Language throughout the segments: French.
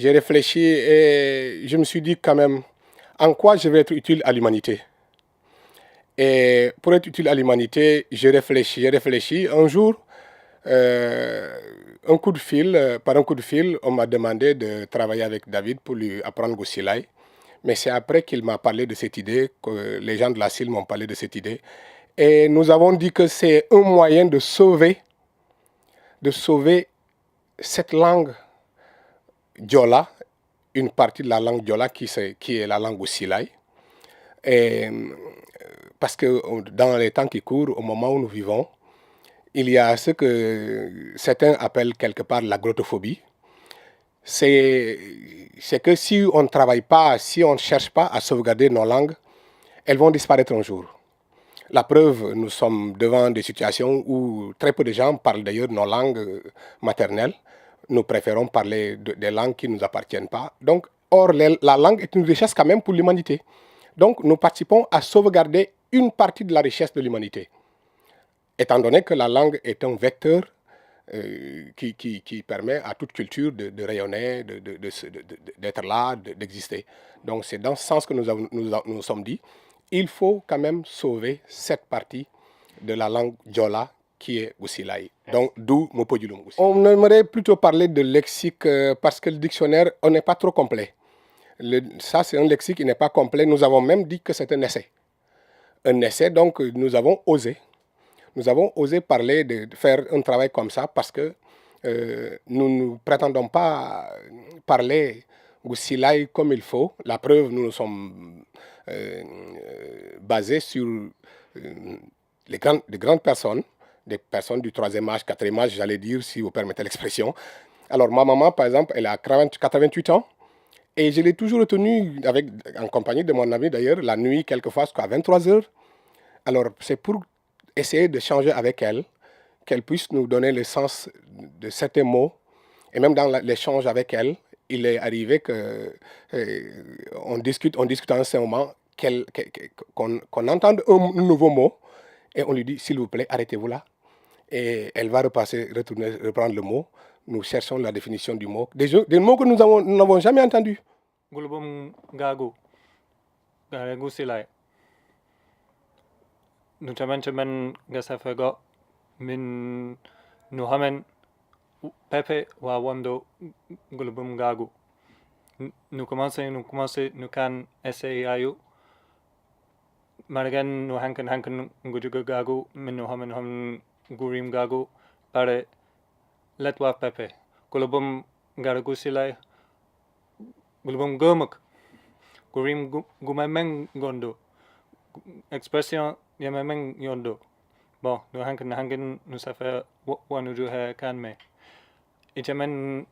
J'ai réfléchi et je me suis dit quand même en quoi je vais être utile à l'humanité. Et pour être utile à l'humanité, j'ai réfléchi. Un jour, par un coup de fil, on m'a demandé de travailler avec David pour lui apprendre Goussilay. Mais c'est après qu'il m'a parlé de cette idée, que les gens de la CIL m'ont parlé de cette idée. Et nous avons dit que c'est un moyen de sauver cette langue Diola, une partie de la langue Diola qui est la langue Goussilay. Et parce que dans les temps qui courent, au moment où nous vivons, il y a ce que certains appellent quelque part la grottophobie. C'est que si on ne travaille pas, si on ne cherche pas à sauvegarder nos langues, elles vont disparaître un jour. La preuve, nous sommes devant des situations où très peu de gens parlent d'ailleurs nos langues maternelles. Nous préférons parler des langues qui ne nous appartiennent pas. Donc, or, la langue est une richesse quand même pour l'humanité. Donc, nous participons à sauvegarder une partie de la richesse de l'humanité. Étant donné que la langue est un vecteur qui permet à toute culture de rayonner, d'être là, d'exister. Donc c'est dans ce sens que nous sommes dit, il faut quand même sauver cette partie de la langue Diola qui est Goussilay. Donc d'où Mopodjulum. On aimerait plutôt parler de lexique parce que le dictionnaire, on n'est pas trop complet. Ça, c'est un lexique qui n'est pas complet. Nous avons même dit que c'est un essai. Un essai, donc nous avons osé. Nous avons osé parler de faire un travail comme ça parce que nous ne prétendons pas parler Goussilay comme il faut. La preuve, nous nous sommes basés sur de grandes personnes, des personnes du 3e âge, 4e âge, j'allais dire, si vous permettez l'expression. Alors, ma maman, par exemple, elle a 88 ans et je l'ai toujours retenue en compagnie de mon ami d'ailleurs, la nuit, quelquefois, jusqu'à 23 heures. Alors, c'est pour essayer de changer avec elle, qu'elle puisse nous donner le sens de certains mots. Et même dans l'échange avec elle, il est arrivé qu'on discute en un certain moment, qu'on entende un nouveau mot, et on lui dit, s'il vous plaît, arrêtez-vous là. Et elle va reprendre le mot. Nous cherchons la définition du mot. Des mots que nous n'avons jamais entendus. Gulubum gagu, Goussilay. Nu chaman gasafego min nu hamen pepe wa wando gulubum gagu. Nu commence nu kan essayer Maragan nu hankan ngujuga gagu min nu hamen gurim gagu pare letwa pepe. Gulubum Goussilay gulubum gomak gurim gumameng gondo expression yamameng yondo. Bon, nu hankan nu safa wanu juha kan me. Ichamen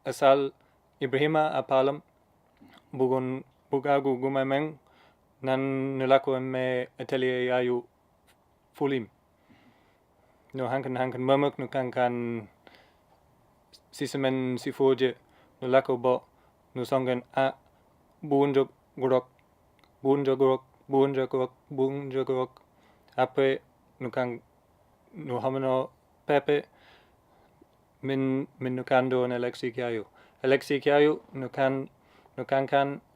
asal Ibrahima apalam bugun bugagu gumameng nan nulako me atelier yayu fulim. Nu hankan mamak nu kan sisemen sifoje nulako bo nu songen a bunjok grok. Après nu hameno pepe min nu kan do en lexique yayu nu kan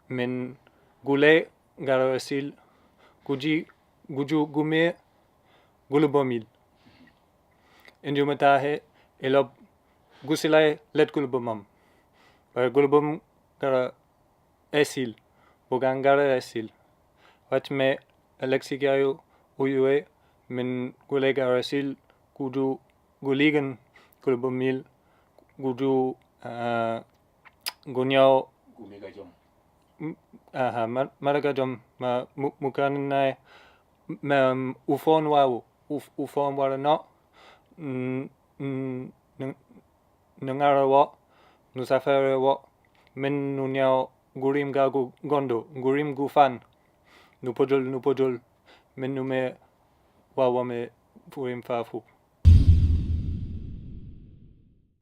min gule garo asil guju gume gulubomil indumatahe elob Goussilay let gulubomam par gulubom gara esil bugan gara esil watme lexique yayu uyue min gule garo asil guju guligan gulubomil guju gunyao maragajom mukanay ufon wara no nangarawo nusafarewo min nunyao gurim gagu gondo gurim gufan nupojol min nume wawame furim fafu.